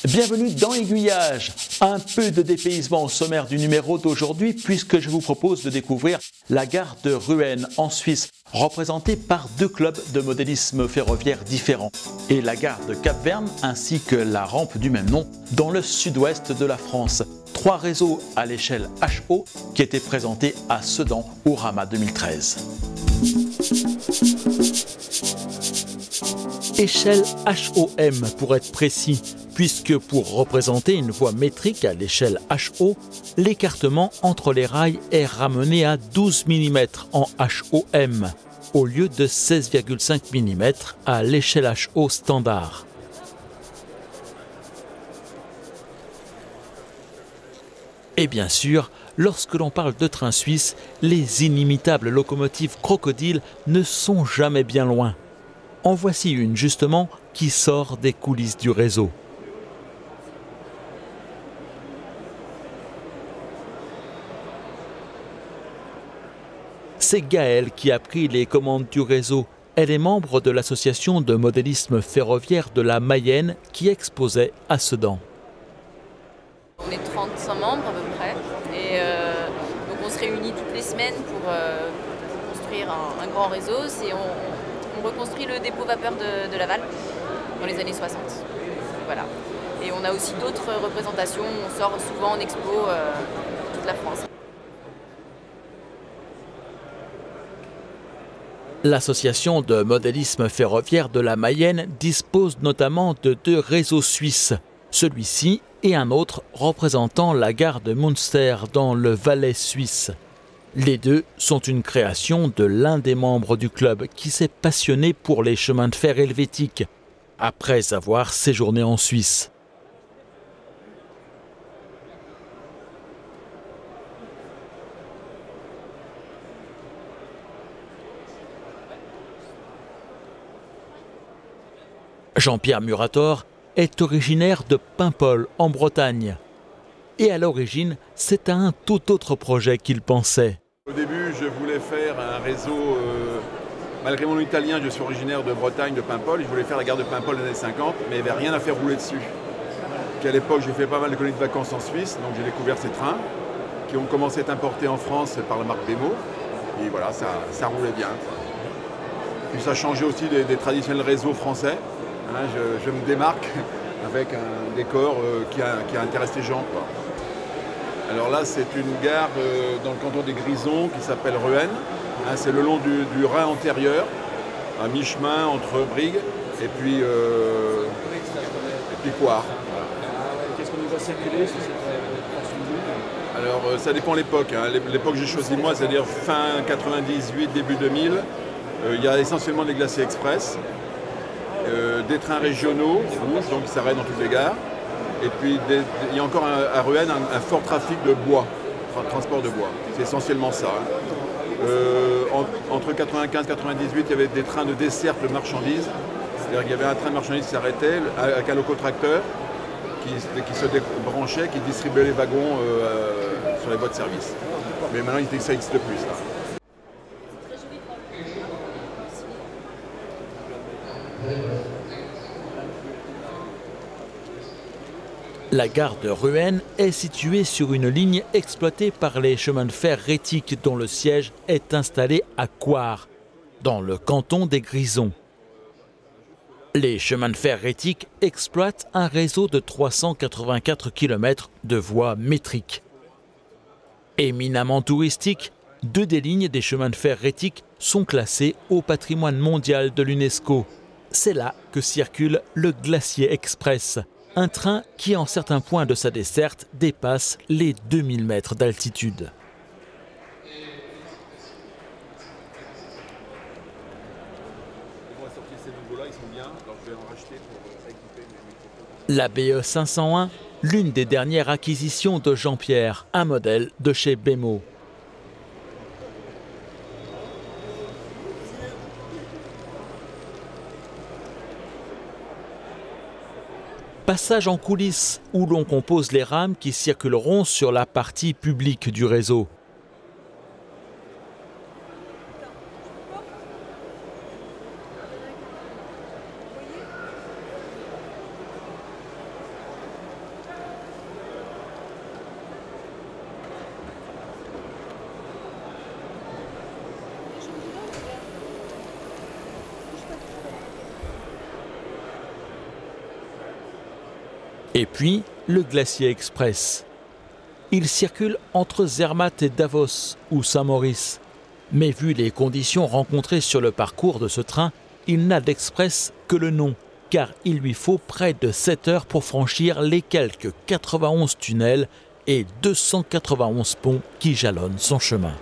Bienvenue dans Aiguillage, un peu de dépaysement au sommaire du numéro d'aujourd'hui puisque je vous propose de découvrir la gare de Ruhen en Suisse, représentée par deux clubs de modélisme ferroviaire différents, et la gare de Cap-Verne ainsi que la rampe du même nom dans le sud-ouest de la France. Trois réseaux à l'échelle HO qui étaient présentés à Sedan au Rama 2013. Échelle HOM pour être précis, puisque pour représenter une voie métrique à l'échelle HO, l'écartement entre les rails est ramené à 12 mm en HOM, au lieu de 16,5 mm à l'échelle HO standard. Et bien sûr, lorsque l'on parle de train suisse, les inimitables locomotives crocodiles ne sont jamais bien loin. En voici une justement qui sort des coulisses du réseau. C'est Gaëlle qui a pris les commandes du réseau. Elle est membre de l'association de modélisme ferroviaire de la Mayenne qui exposait à Sedan. On est 35 membres à peu près et donc on se réunit toutes les semaines pour construire un grand réseau. On reconstruit le dépôt vapeur de Laval dans les années 60. Voilà. Et on a aussi d'autres représentations, on sort souvent en expo toute la France. L'association de modélisme ferroviaire de la Mayenne dispose notamment de deux réseaux suisses, celui-ci et un autre représentant la gare de Münster dans le Valais suisse. Les deux sont une création de l'un des membres du club qui s'est passionné pour les chemins de fer helvétiques après avoir séjourné en Suisse. Jean-Pierre Murator est originaire de Paimpol, en Bretagne. Et à l'origine, c'est à un tout autre projet qu'il pensait. Au début, je voulais faire un réseau, malgré mon nom italien, je suis originaire de Bretagne, de Paimpol, je voulais faire la gare de Paimpol dans les années 50, mais il n'y avait rien à faire rouler dessus. Puis à l'époque, j'ai fait pas mal de colonies de vacances en Suisse, donc j'ai découvert ces trains qui ont commencé à être importés en France par la marque Bemo. Et voilà, ça roulait bien. Puis ça changeait aussi des traditionnels réseaux français. Hein, je me démarque avec un décor qui intéresse les gens, quoi. Alors là, c'est une gare dans le canton des Grisons qui s'appelle Ruhen. Hein, c'est le long du Rhin antérieur, à mi-chemin entre Brigue et puis Coire. Voilà. Qu'est-ce qu'on nous va circuler sur cette Alors ça dépend de l'époque. Hein. L'époque que j'ai choisi moi, c'est-à-dire fin 98, début 2000. Il y a essentiellement des glaciers express. Des trains régionaux rouges, donc qui s'arrêtent dans toutes les gares. Et puis il y a encore à Ruhen un fort trafic de bois, transport de bois. C'est essentiellement ça. Entre 95 et 98, il y avait des trains de desserte de marchandises. C'est-à-dire qu'il y avait un train de marchandises qui s'arrêtait avec un locotracteur qui se débranchait, qui distribuait les wagons sur les voies de service. Mais maintenant, ça n'existe plus, là. La gare de Ruhen est située sur une ligne exploitée par les chemins de fer rétiques dont le siège est installé à Coire, dans le canton des Grisons. Les chemins de fer rétiques exploitent un réseau de 384 km de voies métriques. Éminemment touristiques, deux des lignes des chemins de fer rétiques sont classées au patrimoine mondial de l'UNESCO. C'est là que circule le Glacier Express, un train qui, en certains points de sa desserte, dépasse les 2000 mètres d'altitude. La BE 501, l'une des dernières acquisitions de Jean-Pierre, un modèle de chez Bemo. Passage en coulisses où l'on compose les rames qui circuleront sur la partie publique du réseau. Et puis, le Glacier Express. Il circule entre Zermatt et Davos ou Saint-Maurice. Mais vu les conditions rencontrées sur le parcours de ce train, il n'a d'express que le nom, car il lui faut près de 7 heures pour franchir les quelques 91 tunnels et 291 ponts qui jalonnent son chemin.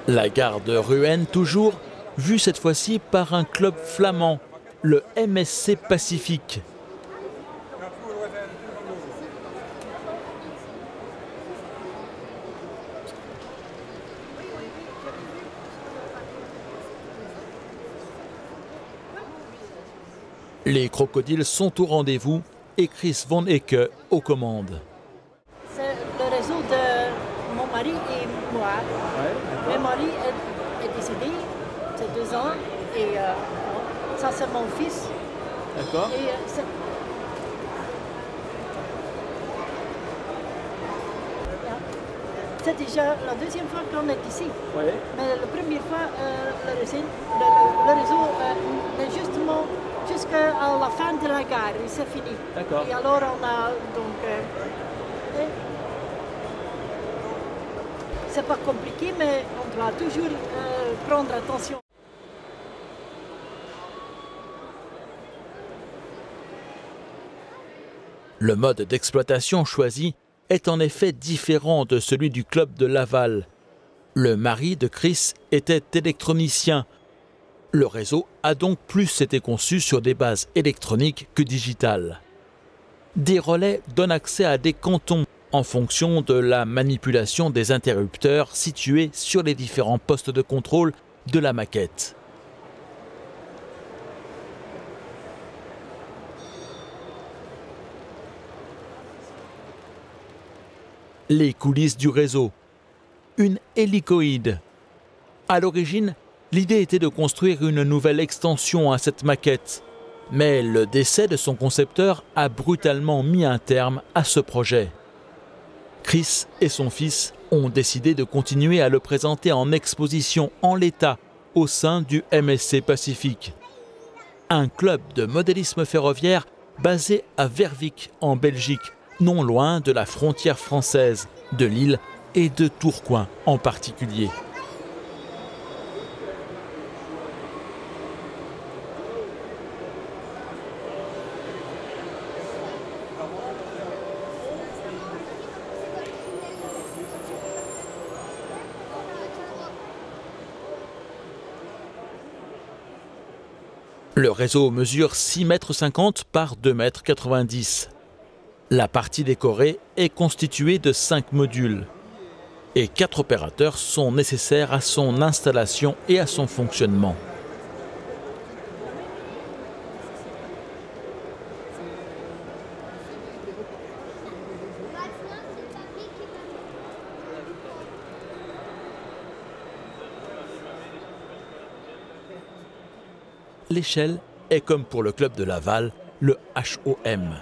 La gare de Ruën toujours, vue cette fois-ci par un club flamand, le MSC Pacifique. Les crocodiles sont au rendez-vous et Chris Van Ecke aux commandes. C'est le réseau de mon mari et moi. Mon mari est décédé, c'est 2 ans, et ça c'est mon fils. D'accord. C'est déjà la deuxième fois qu'on est ici. Ouais. Mais la première fois, le réseau est justement jusqu'à la fin de la gare, et c'est fini. D'accord. Et alors on a donc... c'est pas compliqué, mais on doit toujours prendre attention. Le mode d'exploitation choisi est en effet différent de celui du club de Laval. Le mari de Chris était électronicien. Le réseau a donc plus été conçu sur des bases électroniques que digitales. Des relais donnent accès à des cantons en fonction de la manipulation des interrupteurs situés sur les différents postes de contrôle de la maquette. Les coulisses du réseau. Une hélicoïde. À l'origine, l'idée était de construire une nouvelle extension à cette maquette. Mais le décès de son concepteur a brutalement mis un terme à ce projet. Chris et son fils ont décidé de continuer à le présenter en exposition en l'état au sein du MSC Pacifique. Un club de modélisme ferroviaire basé à Verviers en Belgique, non loin de la frontière française, de Lille et de Tourcoing en particulier. Le réseau mesure 6,50 m par 2,90 m. La partie décorée est constituée de 5 modules. Et 4 opérateurs sont nécessaires à son installation et à son fonctionnement. L'échelle est comme pour le club de Laval, le HOM.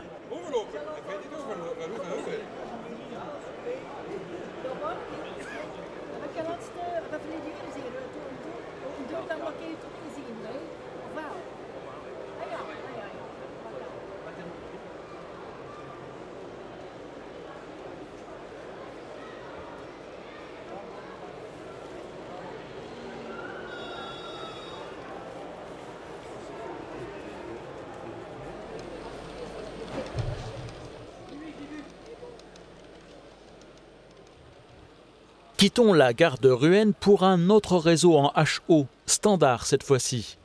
Quittons la gare de Ruën pour un autre réseau en HO, standard cette fois-ci.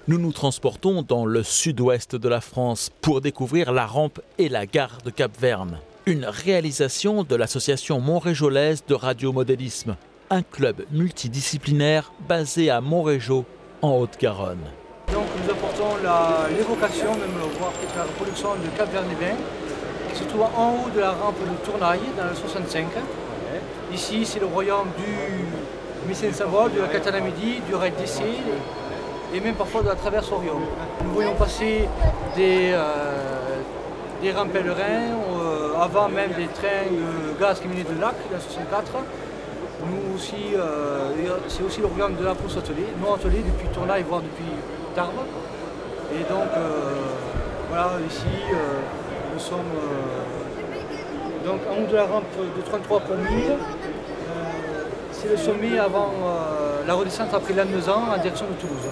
Nous nous transportons dans le sud-ouest de la France pour découvrir la rampe et la gare de Cap-Verne. Une réalisation de l'association montréjolaise de radiomodélisme, un club multidisciplinaire basé à Montrégeau, en Haute-Garonne. Donc nous apportons l'évocation, même voire la reproduction de Cap-Verne-les-Bains, qui se trouve en haut de la rampe de Tournaille, dans le 65. Ici, c'est le royaume du Mécène-Savoie, de la Catane-Midi, du rail d'essai, et même parfois de la traverse Orion. Nous voyons passer des rames pèlerins, avant même des trains de gaz qui venaient de Lac, dans 64. Nous aussi, c'est aussi le royaume de la Pousse Atelier, non Atelier depuis Tournaille, voire depuis Tarbes. Et donc, voilà, ici, nous sommes donc en haut de la rampe de 33 pour 1000. C'est le sommet avant la redescente après Lannemezan en direction de Toulouse.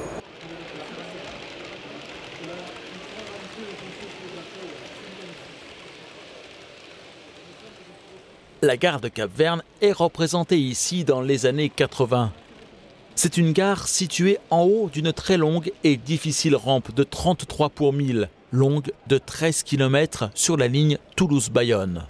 La gare de Cap-Verne est représentée ici dans les années 80. C'est une gare située en haut d'une très longue et difficile rampe de 33 pour 1000, longue de 13 km sur la ligne Toulouse-Bayonne.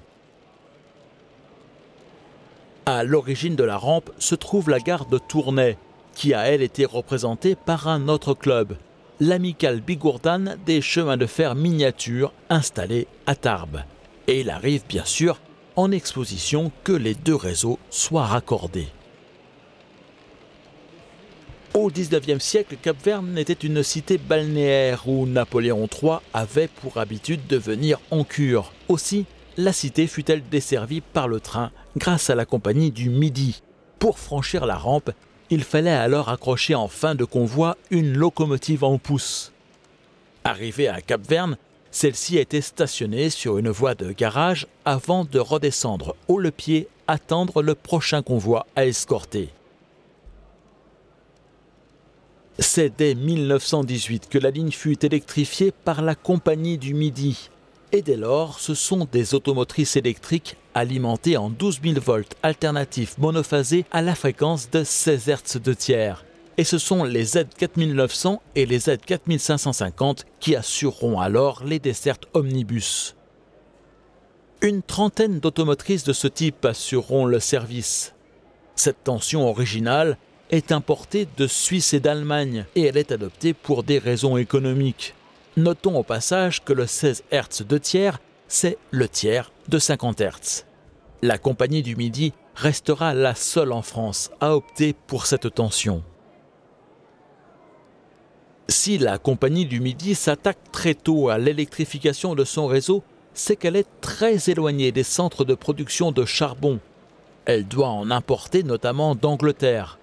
À l'origine de la rampe se trouve la gare de Tournai, qui a elle été représentée par un autre club, l'Amicale Bigourdane des chemins de fer miniatures installés à Tarbes. Et il arrive bien sûr en exposition que les deux réseaux soient raccordés. Au XIXe siècle, Cap-Verne était une cité balnéaire où Napoléon III avait pour habitude de venir en cure. Aussi, la cité fut-elle desservie par le train grâce à la compagnie du Midi. Pour franchir la rampe, il fallait alors accrocher en fin de convoi une locomotive en pousse. Arrivée à Cap-Verne, celle-ci était stationnée sur une voie de garage avant de redescendre haut le pied, attendre le prochain convoi à escorter. C'est dès 1918 que la ligne fut électrifiée par la Compagnie du Midi. Et dès lors, ce sont des automotrices électriques alimentées en 12 000 volts alternatifs monophasés à la fréquence de 16 Hz de tiers. Et ce sont les Z4900 et les Z4550 qui assureront alors les dessertes omnibus. Une trentaine d'automotrices de ce type assureront le service. Cette tension originale est importée de Suisse et d'Allemagne et elle est adoptée pour des raisons économiques. Notons au passage que le 16 Hz de tiers, c'est le tiers de 50 Hz. La Compagnie du Midi restera la seule en France à opter pour cette tension. Si la Compagnie du Midi s'attaque très tôt à l'électrification de son réseau, c'est qu'elle est très éloignée des centres de production de charbon. Elle doit en importer notamment d'Angleterre,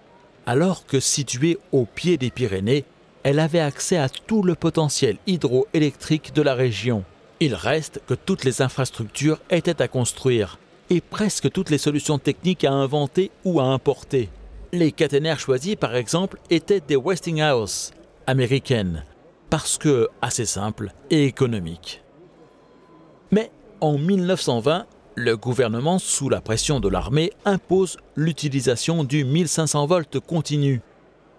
alors que située au pied des Pyrénées, elle avait accès à tout le potentiel hydroélectrique de la région. Il reste que toutes les infrastructures étaient à construire et presque toutes les solutions techniques à inventer ou à importer. Les caténaires choisis, par exemple, étaient des Westinghouse américaines, parce que assez simple et économique. Mais en 1920, le gouvernement, sous la pression de l'armée, impose l'utilisation du 1500 volts continu.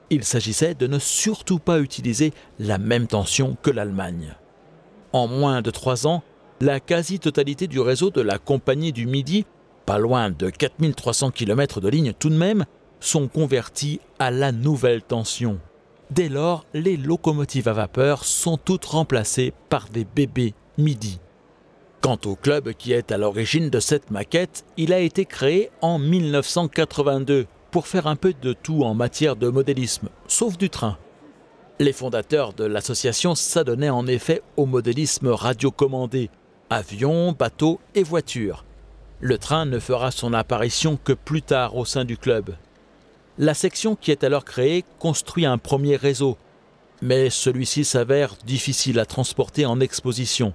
Il s'agissait de ne surtout pas utiliser la même tension que l'Allemagne. En moins de 3 ans, la quasi-totalité du réseau de la Compagnie du Midi, pas loin de 4300 km de ligne tout de même, sont convertis à la nouvelle tension. Dès lors, les locomotives à vapeur sont toutes remplacées par des bébés Midi. Quant au club qui est à l'origine de cette maquette, il a été créé en 1982 pour faire un peu de tout en matière de modélisme, sauf du train. Les fondateurs de l'association s'adonnaient en effet au modélisme radiocommandé, avions, bateaux et voitures. Le train ne fera son apparition que plus tard au sein du club. La section qui est alors créée construit un premier réseau, mais celui-ci s'avère difficile à transporter en exposition.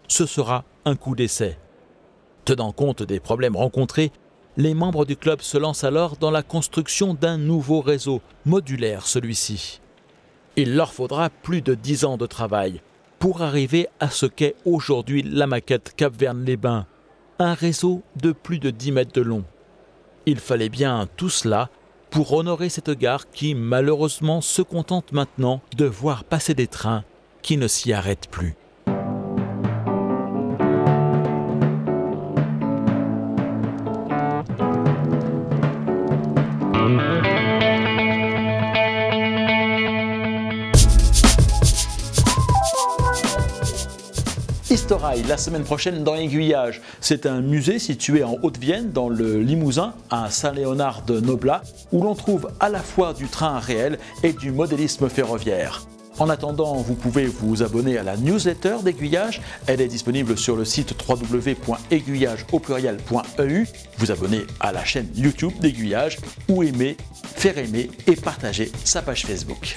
Ce sera un coup d'essai. Tenant compte des problèmes rencontrés, les membres du club se lancent alors dans la construction d'un nouveau réseau, modulaire celui-ci. Il leur faudra plus de 10 ans de travail pour arriver à ce qu'est aujourd'hui la maquette Cap-Verne-les-Bains, un réseau de plus de 10 mètres de long. Il fallait bien tout cela pour honorer cette gare qui malheureusement se contente maintenant de voir passer des trains qui ne s'y arrêtent plus. Historail, la semaine prochaine dans Aiguillage. C'est un musée situé en Haute-Vienne, dans le Limousin, à Saint-Léonard-de-Noblat, où l'on trouve à la fois du train réel et du modélisme ferroviaire. En attendant, vous pouvez vous abonner à la newsletter d'Aiguillage. Elle est disponible sur le site www.aiguillage.eu. Vous abonner à la chaîne YouTube d'Aiguillage ou faire aimer et partager sa page Facebook.